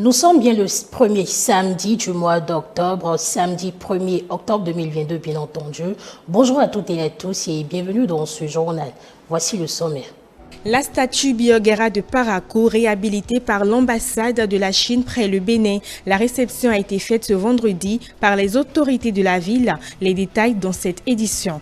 Nous sommes bien le premier samedi du mois d'octobre, samedi 1er octobre 2022 bien entendu. Bonjour à toutes et à tous et bienvenue dans ce journal. Voici le sommaire. La statue Bioguera de Parakou, réhabilitée par l'ambassade de la Chine près le Bénin. La réception a été faite ce vendredi par les autorités de la ville. Les détails dans cette édition.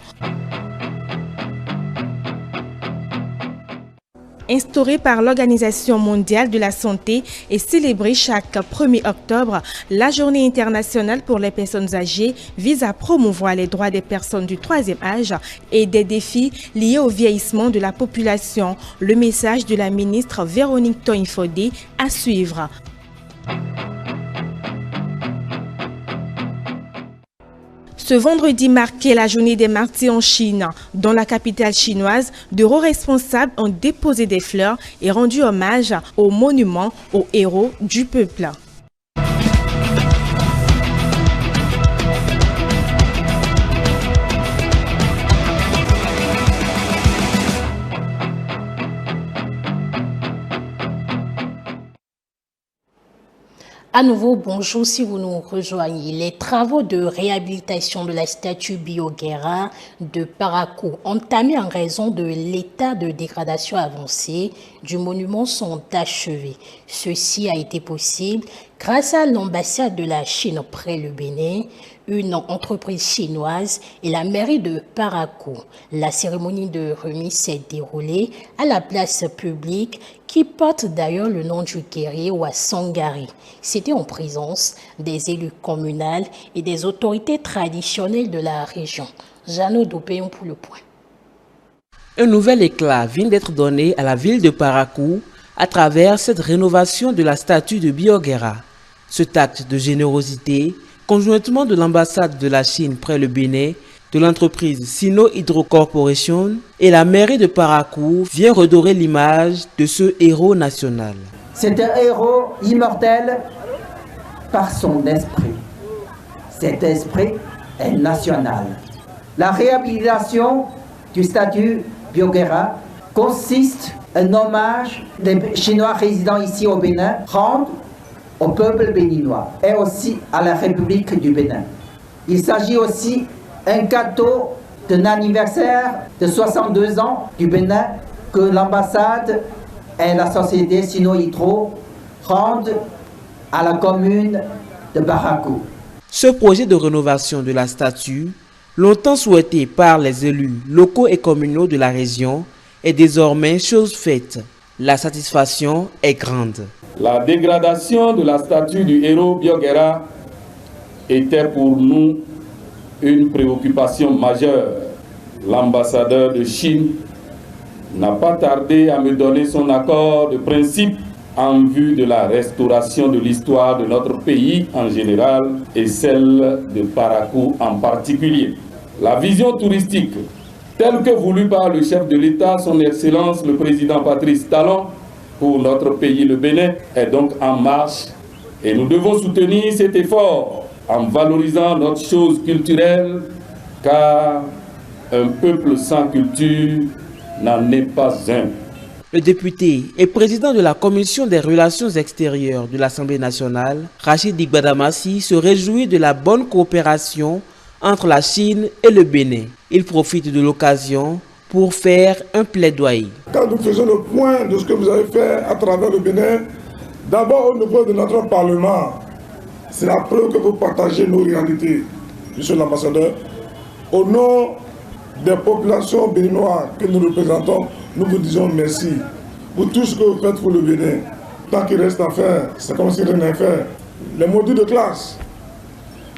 Instaurée par l'Organisation mondiale de la santé et célébrée chaque 1er octobre, la Journée internationale pour les personnes âgées vise à promouvoir les droits des personnes du troisième âge et des défis liés au vieillissement de la population. Le message de la ministre Véronique Toin-Fodé à suivre. Ce vendredi marquait la journée des martyrs en Chine. Dans la capitale chinoise, de hauts responsables ont déposé des fleurs et rendu hommage aux monuments aux héros du peuple. À nouveau, bonjour si vous nous rejoignez. Les travaux de réhabilitation de la statue Bioguera de Parakou, entamés en raison de l'état de dégradation avancé du monument, sont achevés. Ceci a été possible grâce à l'ambassade de la Chine près le Bénin, une entreprise chinoise et la mairie de Parakou. La cérémonie de remise s'est déroulée à la place publique qui porte d'ailleurs le nom du guerrier Ouassangari. C'était en présence des élus communaux et des autorités traditionnelles de la région. Jeannot Dopéon pour le point. Un nouvel éclat vient d'être donné à la ville de Parakou à travers cette rénovation de la statue de Bioguera. Cet acte de générosité, conjointement de l'ambassade de la Chine près le Bénin, de l'entreprise Sino Hydro Corporation et la mairie de Parakou, vient redorer l'image de ce héros national. C'est un héros immortel par son esprit. Cet esprit est national. La réhabilitation du statut Bioguera consiste en hommage des Chinois résidant ici au Bénin rendent au peuple béninois et aussi à la République du Bénin. Il s'agit aussi d'un cadeau d'un anniversaire de 62 ans du Bénin que l'ambassade et la société Sino Hydro rendent à la commune de Parakou. Ce projet de rénovation de la statue, longtemps souhaité par les élus locaux et communaux de la région, est désormais chose faite. La satisfaction est grande. La dégradation de la statue du héros Bioguera était pour nous une préoccupation majeure. L'ambassadeur de Chine n'a pas tardé à me donner son accord de principe en vue de la restauration de l'histoire de notre pays en général et celle de Parakou en particulier. La vision touristique, telle que voulue par le chef de l'État, son Excellence le président Patrice Talon, pour notre pays le Bénin, est donc en marche et nous devons soutenir cet effort en valorisant notre chose culturelle, car un peuple sans culture n'en est pas un. Le député et président de la Commission des relations extérieures de l'Assemblée nationale, Rachid Igbadamassi, se réjouit de la bonne coopération entre la Chine et le Bénin. Il profite de l'occasion pour faire un plaidoyer. Quand nous faisons le point de ce que vous avez fait à travers le Bénin, d'abord au niveau de notre Parlement, c'est la preuve que vous partagez nos réalités, monsieur l'ambassadeur. Au nom des populations béninoises que nous représentons, nous vous disons merci pour tout ce que vous faites pour le Bénin. Tant qu'il reste à faire, c'est comme si rien n'est fait. Les modules de classe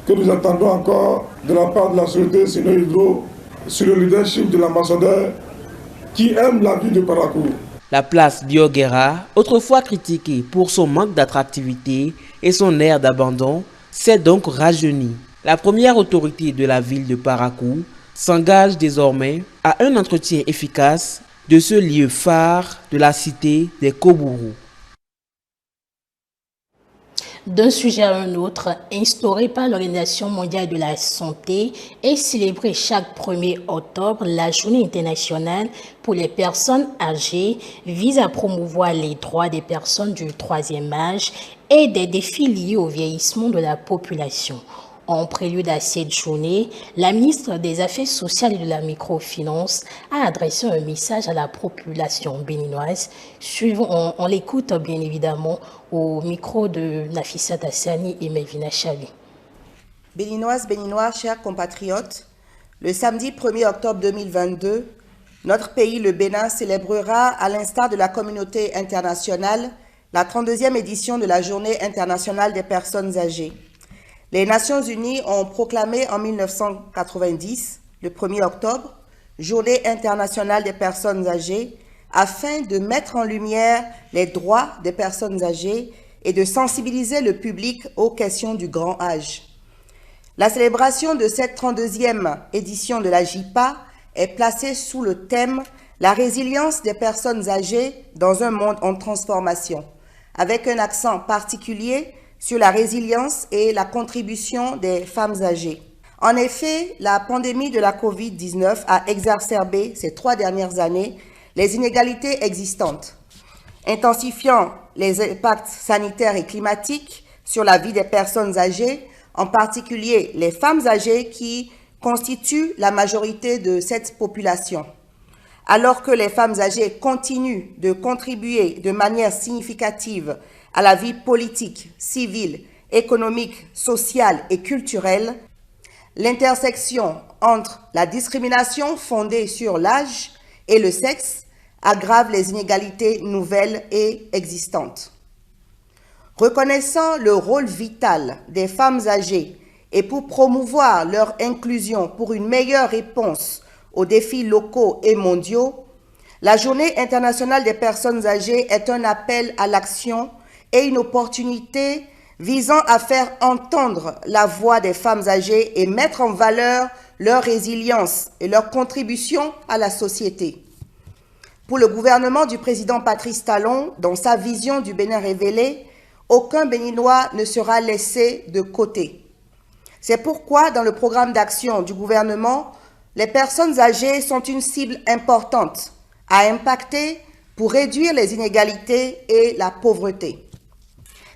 que nous attendons encore de la part de la société Sino Hydro sur le leadership de l'ambassadeur qui aime la ville de Parakou. La place Bioguera, autrefois critiquée pour son manque d'attractivité et son air d'abandon, s'est donc rajeunie. La première autorité de la ville de Parakou s'engage désormais à un entretien efficace de ce lieu phare de la cité des Kobourou. D'un sujet à un autre, instauré par l'Organisation mondiale de la santé et célébré chaque 1er octobre, la Journée internationale pour les personnes âgées vise à promouvoir les droits des personnes du troisième âge et des défis liés au vieillissement de la population. En prélude à cette journée, la ministre des Affaires sociales et de la microfinance a adressé un message à la population béninoise. Suivons, on l'écoute bien évidemment au micro de Nafissa Tassani et Melvina Chali. Béninoises, Béninois, chers compatriotes, le samedi 1er octobre 2022, notre pays, le Bénin, célébrera, à l'instar de la communauté internationale, la 32e édition de la Journée internationale des personnes âgées. Les Nations Unies ont proclamé en 1990, le 1er octobre, Journée internationale des personnes âgées, afin de mettre en lumière les droits des personnes âgées et de sensibiliser le public aux questions du grand âge. La célébration de cette 32e édition de la JIPA est placée sous le thème « La résilience des personnes âgées dans un monde en transformation », avec un accent particulier sur la résilience et la contribution des femmes âgées. En effet, la pandémie de la COVID-19 a exacerbé ces 3 dernières années les inégalités existantes, intensifiant les impacts sanitaires et climatiques sur la vie des personnes âgées, en particulier les femmes âgées qui constituent la majorité de cette population. Alors que les femmes âgées continuent de contribuer de manière significative à la vie politique, civile, économique, sociale et culturelle, l'intersection entre la discrimination fondée sur l'âge et le sexe aggrave les inégalités nouvelles et existantes. Reconnaissant le rôle vital des femmes âgées et pour promouvoir leur inclusion pour une meilleure réponse aux défis locaux et mondiaux, la Journée internationale des personnes âgées est un appel à l'action et une opportunité visant à faire entendre la voix des femmes âgées et mettre en valeur leur résilience et leur contribution à la société. Pour le gouvernement du président Patrice Talon, dans sa vision du Bénin révélée, aucun Béninois ne sera laissé de côté. C'est pourquoi, dans le programme d'action du gouvernement, les personnes âgées sont une cible importante à impacter pour réduire les inégalités et la pauvreté.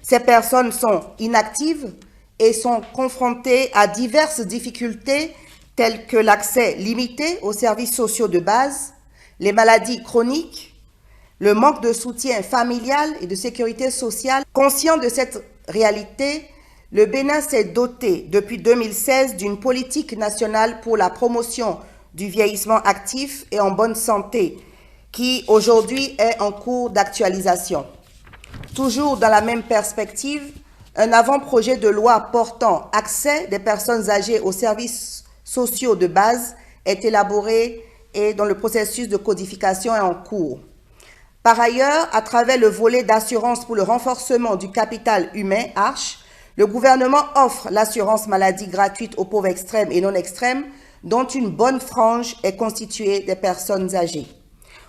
Ces personnes sont inactives et sont confrontées à diverses difficultés telles que l'accès limité aux services sociaux de base, les maladies chroniques, le manque de soutien familial et de sécurité sociale. Conscient de cette réalité, le Bénin s'est doté depuis 2016 d'une politique nationale pour la promotion du vieillissement actif et en bonne santé, qui aujourd'hui est en cours d'actualisation. Toujours dans la même perspective, un avant-projet de loi portant accès des personnes âgées aux services sociaux de base est élaboré et dont le processus de codification est en cours. Par ailleurs, à travers le volet d'assurance pour le renforcement du capital humain, ARCH, le gouvernement offre l'assurance maladie gratuite aux pauvres extrêmes et non extrêmes, dont une bonne frange est constituée des personnes âgées.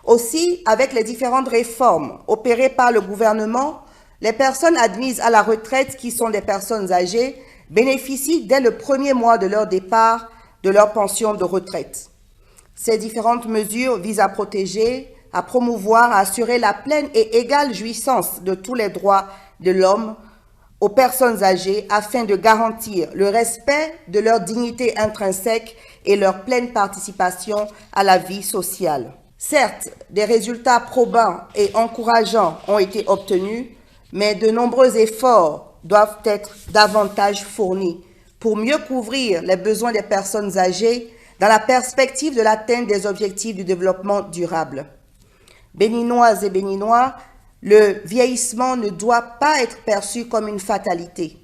Aussi, avec les différentes réformes opérées par le gouvernement, les personnes admises à la retraite qui sont des personnes âgées bénéficient dès le 1er mois de leur départ de leur pension de retraite. Ces différentes mesures visent à protéger, à promouvoir, à assurer la pleine et égale jouissance de tous les droits de l'homme aux personnes âgées afin de garantir le respect de leur dignité intrinsèque et leur pleine participation à la vie sociale. Certes, des résultats probants et encourageants ont été obtenus, mais de nombreux efforts doivent être davantage fournis pour mieux couvrir les besoins des personnes âgées dans la perspective de l'atteinte des objectifs du développement durable. Béninoises et Béninois, le vieillissement ne doit pas être perçu comme une fatalité.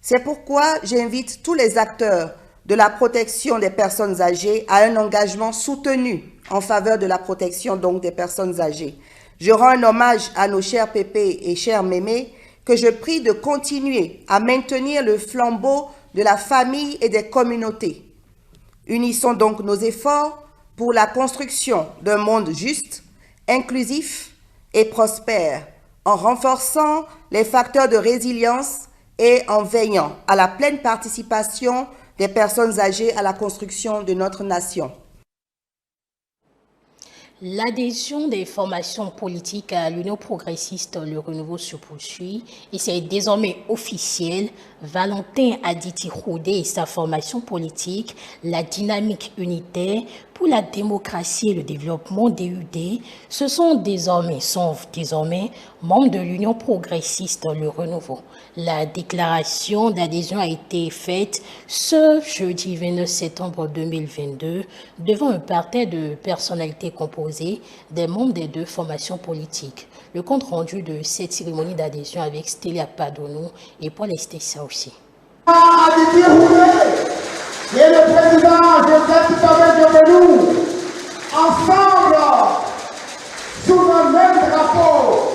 C'est pourquoi j'invite tous les acteurs de la protection des personnes âgées à un engagement soutenu en faveur de la protection donc des personnes âgées. Je rends un hommage à nos chers Pépé et chers Mémé que je prie de continuer à maintenir le flambeau de la famille et des communautés. Unissons donc nos efforts pour la construction d'un monde juste, inclusif et prospère en renforçant les facteurs de résilience et en veillant à la pleine participation des personnes âgées à la construction de notre nation. L'adhésion des formations politiques à l'Union progressiste Le Renouveau se poursuit et c'est désormais officiel. Valentin Aditi Roudé et sa formation politique, la dynamique unitaire pour la démocratie et le développement DUD, sont désormais membres de l'Union progressiste Le Renouveau. La déclaration d'adhésion a été faite ce jeudi 29 septembre 2022 devant un parterre de personnalités composées des membres des deux formations politiques. Le compte rendu de cette cérémonie d'adhésion avec Stélia Padonou et Paul Estécia aussi. Aditi Roudé et le président Joseph Jobenou, ensemble, sous le même drapeau,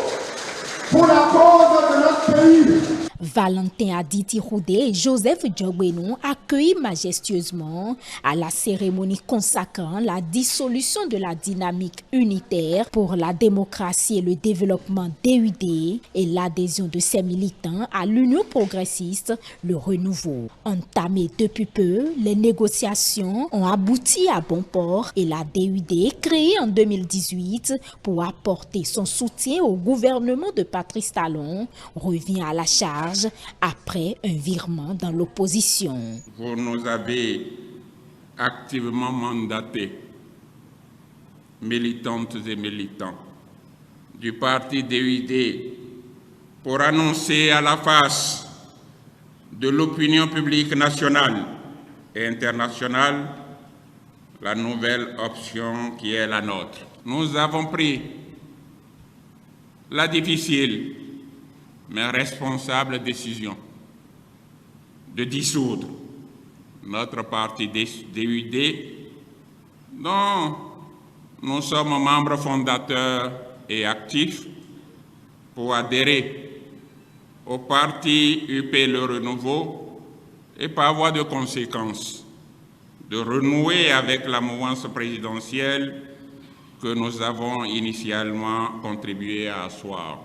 pour la cause de notre pays. Valentin Aditi Roudé et Joseph Jobenou accueillent majestueusement à la cérémonie consacrant la dissolution de la dynamique unitaire pour la démocratie et le développement DUD et l'adhésion de ses militants à l'Union progressiste Le Renouveau. Entamées depuis peu, les négociations ont abouti à bon port et la DUD, créée en 2018 pour apporter son soutien au gouvernement de Patrice Talon, revient à la charge après un virement dans l'opposition. Vous nous avez activement mandatés, militantes et militants du parti DUD, pour annoncer à la face de l'opinion publique nationale et internationale la nouvelle option qui est la nôtre. Nous avons pris la difficile mais responsable décision de dissoudre notre parti DUD, dont nous sommes membres fondateurs et actifs, pour adhérer au parti UP Le Renouveau et par voie de conséquence de renouer avec la mouvance présidentielle que nous avons initialement contribué à asseoir.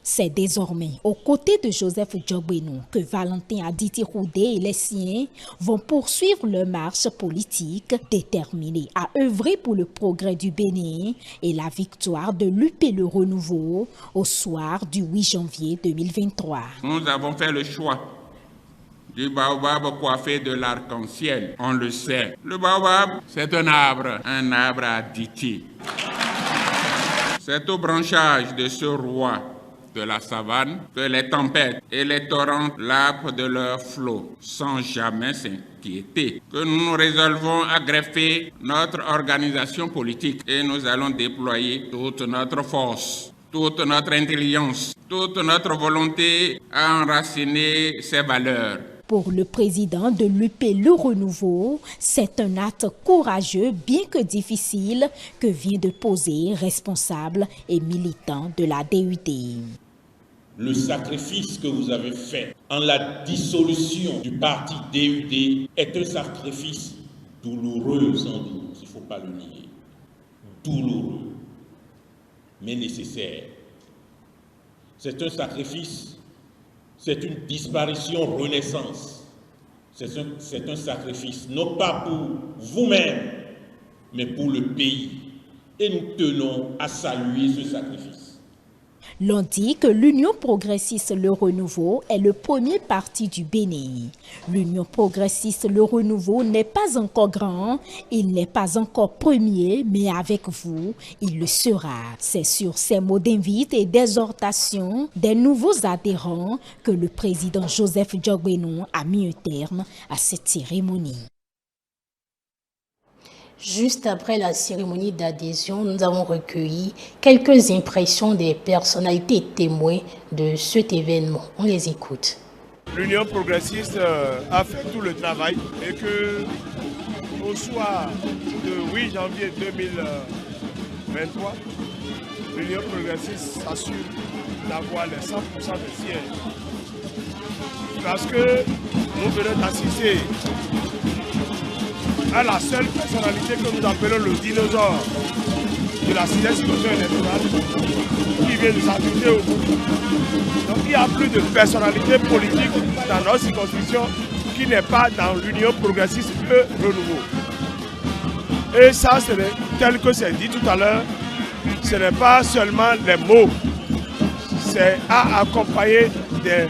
C'est désormais aux côtés de Joseph Jobenou que Valentin Aditi Roudé et les siens vont poursuivre leur marche politique, déterminés à œuvrer pour le progrès du Bénin et la victoire de l'UP Le Renouveau au soir du 8 janvier 2023. Nous avons fait le choix du baobab coiffé de l'arc-en-ciel. On le sait. Le baobab, c'est un arbre à Aditi. C'est au branchage de ce roi de la savane que les tempêtes et les torrents lavent de leurs flots sans jamais s'inquiéter, que nous nous résolvons à greffer notre organisation politique et nous allons déployer toute notre force, toute notre intelligence, toute notre volonté à enraciner ces valeurs. Pour le président de l'UP Le Renouveau, c'est un acte courageux, bien que difficile, que vient de poser responsable et militant de la DUD. Le sacrifice que vous avez fait en la dissolution du parti DUD est un sacrifice douloureux sans doute, il ne faut pas le nier. Douloureux, mais nécessaire. C'est un sacrifice, c'est une disparition renaissance. C'est un sacrifice, non pas pour vous-même, mais pour le pays. Et nous tenons à saluer ce sacrifice. L'on dit que l'Union progressiste Le Renouveau est le premier parti du Bénin. L'Union progressiste Le Renouveau n'est pas encore grand, il n'est pas encore premier, mais avec vous, il le sera. C'est sur ces mots d'invite et d'exhortation des nouveaux adhérents que le président Joseph Jobenou a mis un terme à cette cérémonie. Juste après la cérémonie d'adhésion, nous avons recueilli quelques impressions des personnalités témoins de cet événement. On les écoute. L'Union progressiste a fait tout le travail et que au soir de 8 janvier 2023, l'Union progressiste s'assure d'avoir les 100% de sièges. Parce que nous venons d'assister à la seule personnalité que nous appelons le dinosaure de la circonscription électorale qui vient de s'ajouter au groupe. Donc il n'y a plus de personnalité politique dans notre circonscription qui n'est pas dans l'Union progressiste et renouveau. Et ça, tel que c'est dit tout à l'heure, ce n'est pas seulement les mots, c'est à accompagner des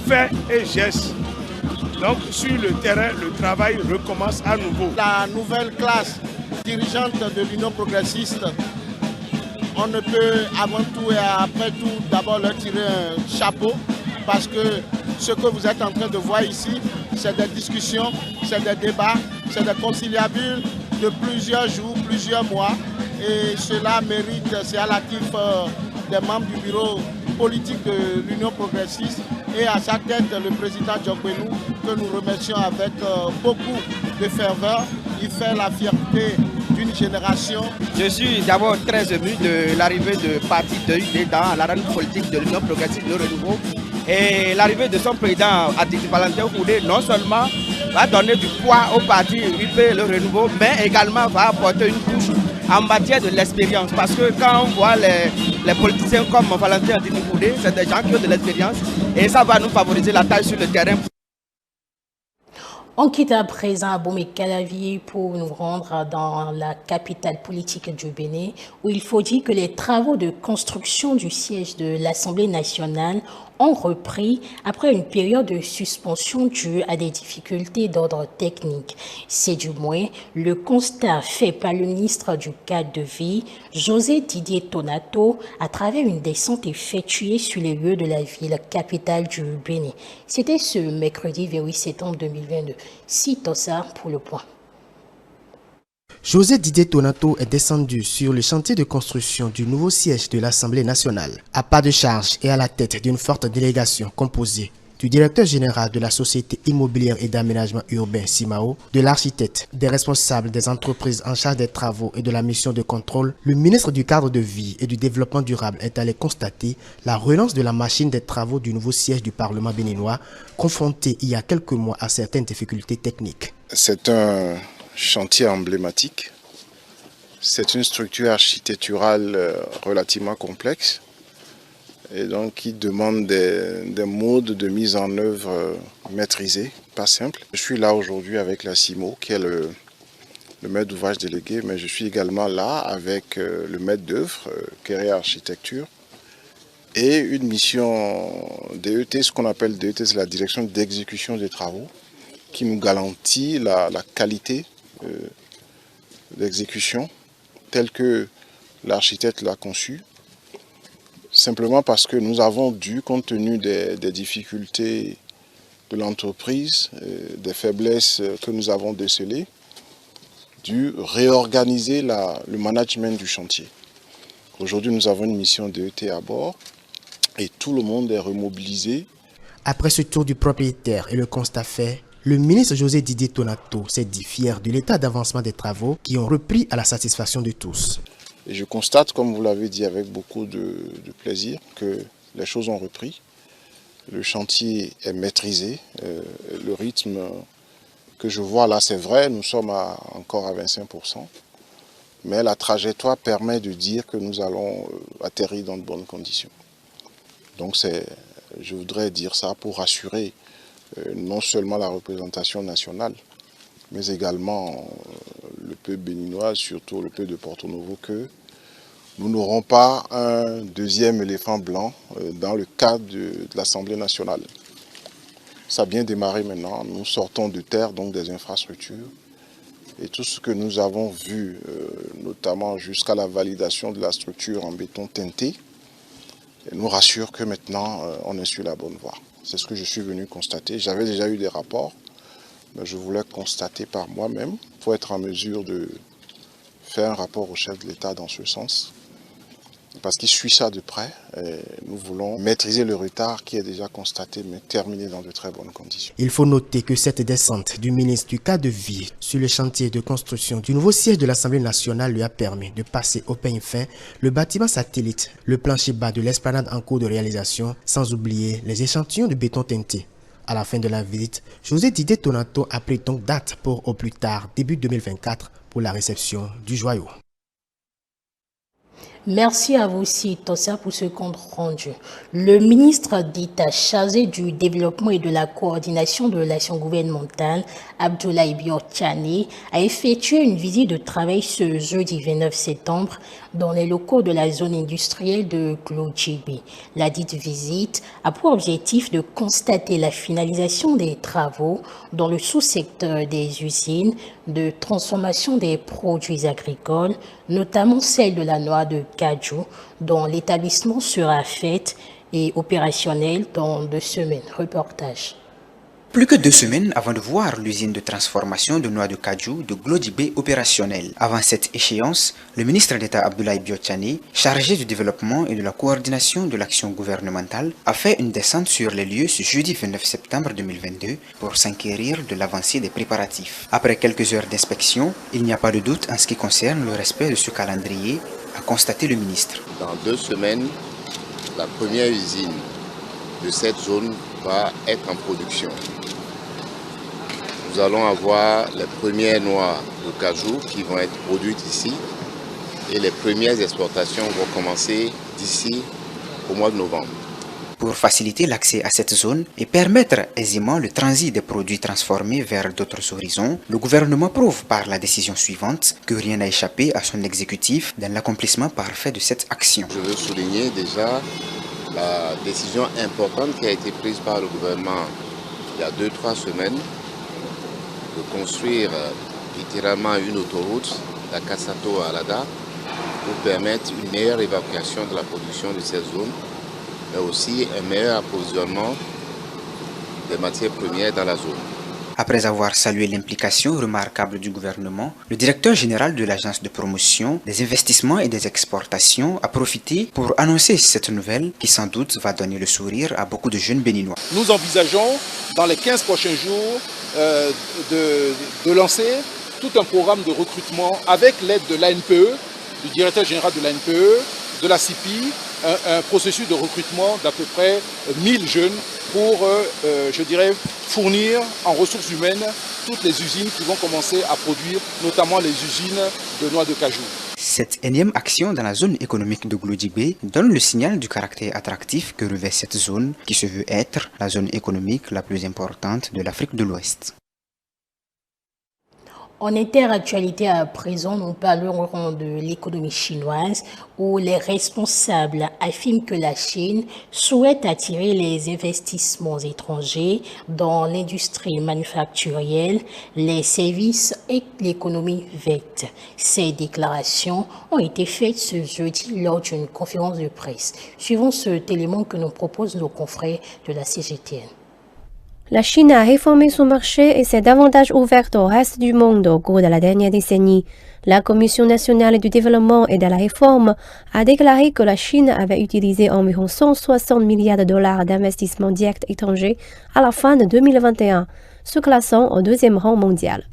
faits et gestes. Donc sur le terrain, le travail recommence à nouveau. La nouvelle classe dirigeante de l'Union progressiste, on ne peut avant tout et après tout d'abord leur tirer un chapeau parce que ce que vous êtes en train de voir ici, c'est des discussions, c'est des débats, c'est des conciliabules de plusieurs jours, plusieurs mois et cela mérite, c'est à l'actif des membres du bureau politique de l'Union progressiste et à sa tête le président Djokbenou que nous remercions avec beaucoup de ferveur. Il fait la fierté d'une génération. Je suis d'abord très ému de l'arrivée de parti de UD dans l'arène politique de l'Union progressiste de renouveau. Et l'arrivée de son président Aditi Valentin Koudé non seulement va donner du poids au parti UP le renouveau, mais également va apporter une couche en matière de l'expérience. Parce que quand on voit les politiciens comme Valentin Aditi Koudé, c'est des gens qui ont de l'expérience et ça va nous favoriser la tâche sur le terrain. On quitte à présent Abomey-Calavier pour nous rendre dans la capitale politique du Bénin, où il faut dire que les travaux de construction du siège de l'Assemblée nationale ont repris après une période de suspension due à des difficultés d'ordre technique. C'est du moins le constat fait par le ministre du Cadre de Vie, José Didier Tonato, à travers une descente effectuée sur les lieux de la ville capitale du Bénin. C'était ce mercredi 28 septembre 2022. Citons ça pour le point. José Didier Tonato est descendu sur le chantier de construction du nouveau siège de l'Assemblée nationale, à pas de charge et à la tête d'une forte délégation composée du directeur général de la Société immobilière et d'aménagement urbain Simao, de l'architecte, des responsables des entreprises en charge des travaux et de la mission de contrôle. Le ministre du Cadre de Vie et du Développement durable est allé constater la relance de la machine des travaux du nouveau siège du Parlement béninois, confronté il y a quelques mois à certaines difficultés techniques. C'est un chantier emblématique. C'est une structure architecturale relativement complexe et donc qui demande des modes de mise en œuvre maîtrisés, pas simples. Je suis là aujourd'hui avec la CIMO qui est le maître d'ouvrage délégué, mais je suis également là avec le maître d'œuvre, Kéré Architecture, et une mission DET, ce qu'on appelle DET, c'est la direction d'exécution des travaux, qui nous garantit la qualité d'exécution telle que l'architecte l'a conçue, simplement parce que nous avons dû, compte tenu des difficultés de l'entreprise, des faiblesses que nous avons décelées, dû réorganiser le management du chantier. Aujourd'hui, nous avons une mission DET à bord et tout le monde est remobilisé. Après ce tour du propriétaire et le constat fait, le ministre José Didier Tonato s'est dit fier de l'état d'avancement des travaux qui ont repris à la satisfaction de tous. Et je constate, comme vous l'avez dit avec beaucoup de plaisir, que les choses ont repris. Le chantier est maîtrisé. Le rythme que je vois là, c'est vrai, nous sommes encore à 25%. Mais la trajectoire permet de dire que nous allons atterrir dans de bonnes conditions. Donc je voudrais dire ça pour rassurer non seulement la représentation nationale, mais également le peuple béninois, surtout le peuple de Porto Novo, que nous n'aurons pas un deuxième éléphant blanc dans le cadre de l'Assemblée nationale. Ça a bien démarré maintenant, nous sortons de terre, donc des infrastructures, et tout ce que nous avons vu, notamment jusqu'à la validation de la structure en béton teinté, nous rassure que maintenant on est sur la bonne voie. C'est ce que je suis venu constater. J'avais déjà eu des rapports, mais je voulais constater par moi-même pour être en mesure de faire un rapport au chef de l'État dans ce sens. Parce qu'il suit ça de près. Et nous voulons maîtriser le retard qui est déjà constaté, mais terminer dans de très bonnes conditions. Il faut noter que cette descente du ministre du Cadre de Vie sur le chantier de construction du nouveau siège de l'Assemblée nationale lui a permis de passer au peigne fin le bâtiment satellite, le plancher bas de l'esplanade en cours de réalisation, sans oublier les échantillons de béton teinté. À la fin de la visite, José Didier Tonato a pris donc date pour au plus tard début 2024 pour la réception du joyau. Merci à vous aussi, Tossa, pour ce compte rendu. Le ministre d'État chargé du développement et de la coordination de l'action gouvernementale, Abdoulaye Bior-Tchane, a effectué une visite de travail ce jeudi 29 septembre dans les locaux de la zone industrielle de Glodjibé. La dite visite a pour objectif de constater la finalisation des travaux dans le sous-secteur des usines de transformation des produits agricoles, notamment celle de la noix de cajou, dont l'établissement sera fait et opérationnel dans 2 semaines. Reportage. Plus que 2 semaines avant de voir l'usine de transformation de noix de cajou de Glodjibé opérationnelle. Avant cette échéance, le ministre d'État Abdoulaye Bior-Tchane, chargé du développement et de la coordination de l'action gouvernementale, a fait une descente sur les lieux ce jeudi 29 septembre 2022 pour s'enquérir de l'avancée des préparatifs. Après quelques heures d'inspection, il n'y a pas de doute en ce qui concerne le respect de ce calendrier, a constaté le ministre. Dans 2 semaines, la première usine de cette zone va être en production. Nous allons avoir les premières noix de cajou qui vont être produites ici et les premières exportations vont commencer d'ici au mois de novembre. Pour faciliter l'accès à cette zone et permettre aisément le transit des produits transformés vers d'autres horizons, le gouvernement prouve par la décision suivante que rien n'a échappé à son exécutif dans l'accomplissement parfait de cette action. Je veux souligner déjà la décision importante qui a été prise par le gouvernement il y a 2-3 semaines de construire littéralement une autoroute d'Akasato à Alada pour permettre une meilleure évacuation de la production de cette zone, mais aussi un meilleur approvisionnement des matières premières dans la zone. Après avoir salué l'implication remarquable du gouvernement, le directeur général de l'Agence de promotion des investissements et des exportations a profité pour annoncer cette nouvelle qui sans doute va donner le sourire à beaucoup de jeunes béninois. Nous envisageons dans les 15 prochains jours de lancer tout un programme de recrutement avec l'aide de l'ANPE, du directeur général de l'ANPE, de la CIPI, un processus de recrutement d'à peu près 1000 jeunes pour, je dirais, fournir en ressources humaines toutes les usines qui vont commencer à produire, notamment les usines de noix de cajou. Cette énième action dans la zone économique de Glodjibé donne le signal du caractère attractif que revêt cette zone qui se veut être la zone économique la plus importante de l'Afrique de l'Ouest. En interactualité à présent, nous parlerons de l'économie chinoise où les responsables affirment que la Chine souhaite attirer les investissements étrangers dans l'industrie manufacturière, les services et l'économie verte. Ces déclarations ont été faites ce jeudi lors d'une conférence de presse. Suivons cet élément que nous proposent nos confrères de la CGTN. La Chine a réformé son marché et s'est davantage ouverte au reste du monde au cours de la dernière décennie. La Commission nationale du développement et de la réforme a déclaré que la Chine avait utilisé environ 160 milliards de dollars d'investissements directs étrangers à la fin de 2021, se classant au 2e rang mondial.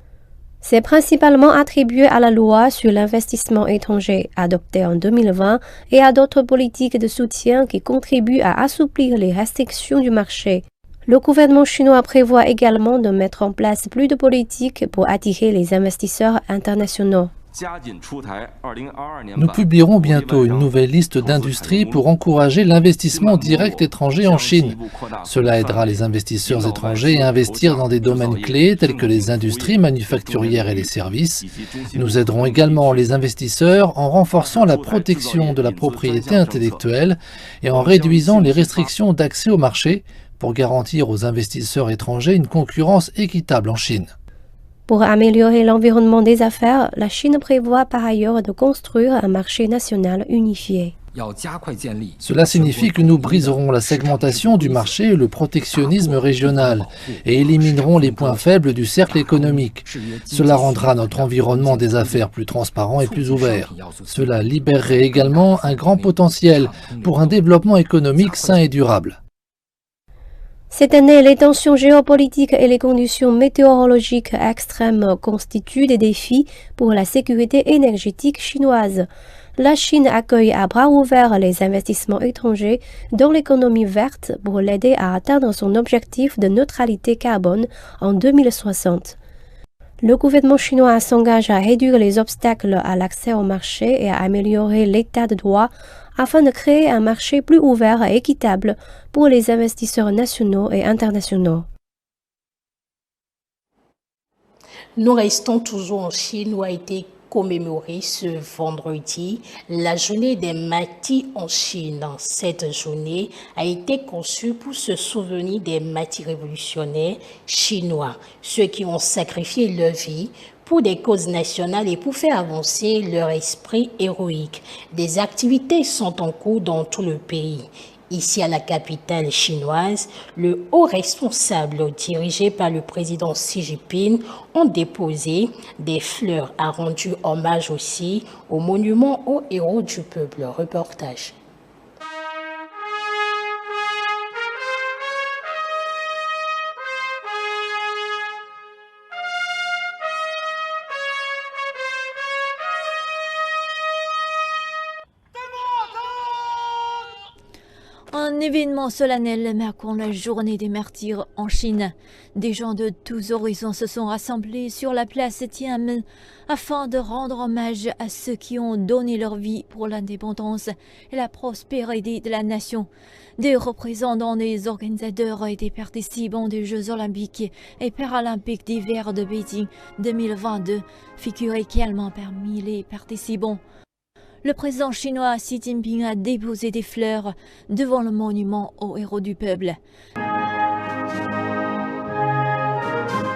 C'est principalement attribué à la loi sur l'investissement étranger adoptée en 2020 et à d'autres politiques de soutien qui contribuent à assouplir les restrictions du marché. Le gouvernement chinois prévoit également de mettre en place plus de politiques pour attirer les investisseurs internationaux. Nous publierons bientôt une nouvelle liste d'industries pour encourager l'investissement direct étranger en Chine. Cela aidera les investisseurs étrangers à investir dans des domaines clés tels que les industries manufacturières et les services. Nous aiderons également les investisseurs en renforçant la protection de la propriété intellectuelle et en réduisant les restrictions d'accès au marché pour garantir aux investisseurs étrangers une concurrence équitable en Chine. Pour améliorer l'environnement des affaires, la Chine prévoit par ailleurs de construire un marché national unifié. Cela signifie que nous briserons la segmentation du marché et le protectionnisme régional et éliminerons les points faibles du cercle économique. Cela rendra notre environnement des affaires plus transparent et plus ouvert. Cela libérerait également un grand potentiel pour un développement économique sain et durable. Cette année, les tensions géopolitiques et les conditions météorologiques extrêmes constituent des défis pour la sécurité énergétique chinoise. La Chine accueille à bras ouverts les investissements étrangers dans l'économie verte pour l'aider à atteindre son objectif de neutralité carbone en 2060. Le gouvernement chinois s'engage à réduire les obstacles à l'accès au marché et à améliorer l'état de droit afin de créer un marché plus ouvert et équitable pour les investisseurs nationaux et internationaux. Nous restons toujours en Chine où a été commémorée ce vendredi la journée des martyrs en Chine. Cette journée a été conçue pour se souvenir des martyrs révolutionnaires chinois, ceux qui ont sacrifié leur vie pour des causes nationales et pour faire avancer leur esprit héroïque. Des activités sont en cours dans tout le pays. Ici à la capitale chinoise, le haut responsable dirigé par le président Xi Jinping ont déposé des fleurs, a rendu hommage aussi au monument aux héros du peuple. Reportage. Un événement solennel marquant la journée des martyrs en Chine. Des gens de tous horizons se sont rassemblés sur la place Tiananmen afin de rendre hommage à ceux qui ont donné leur vie pour l'indépendance et la prospérité de la nation. Des représentants des organisateurs et des participants des Jeux olympiques et paralympiques d'hiver de Beijing 2022 figurent également parmi les participants. Le président chinois Xi Jinping a déposé des fleurs devant le monument aux héros du peuple.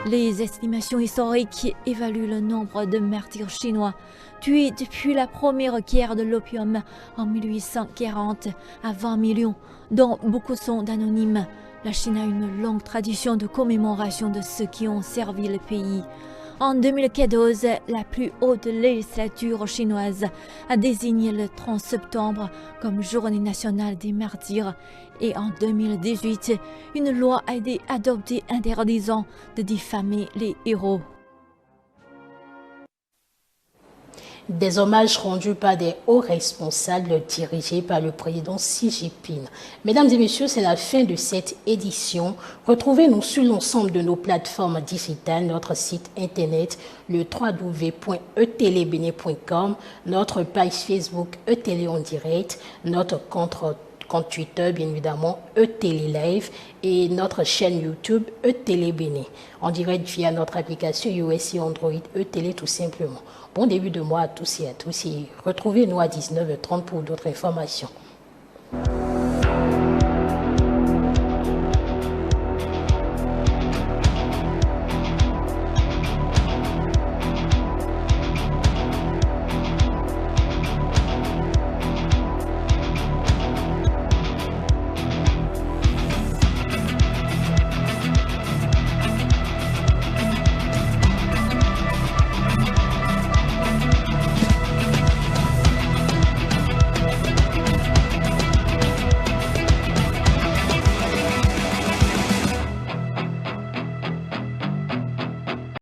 Les estimations historiques évaluent le nombre de martyrs chinois tués depuis la première guerre de l'opium en 1840 à 20 millions, dont beaucoup sont anonymes. La Chine a une longue tradition de commémoration de ceux qui ont servi le pays. En 2014, la plus haute législature chinoise a désigné le 30 septembre comme journée nationale des martyrs. Et en 2018, une loi a été adoptée interdisant de diffamer les héros. Des hommages rendus par des hauts responsables dirigés par le président Xi Jinping. Mesdames et messieurs, c'est la fin de cette édition. Retrouvez-nous sur l'ensemble de nos plateformes digitales, notre site internet, le www.etelebene.com, notre page Facebook eTélé en direct, notre compte Twitter, bien évidemment, eTélé Live et notre chaîne YouTube eTélé Bénin. En direct via notre application iOS et Android eTélé tout simplement. Bon début de mois à tous et à tous et retrouvez-nous à 19h30 pour d'autres informations.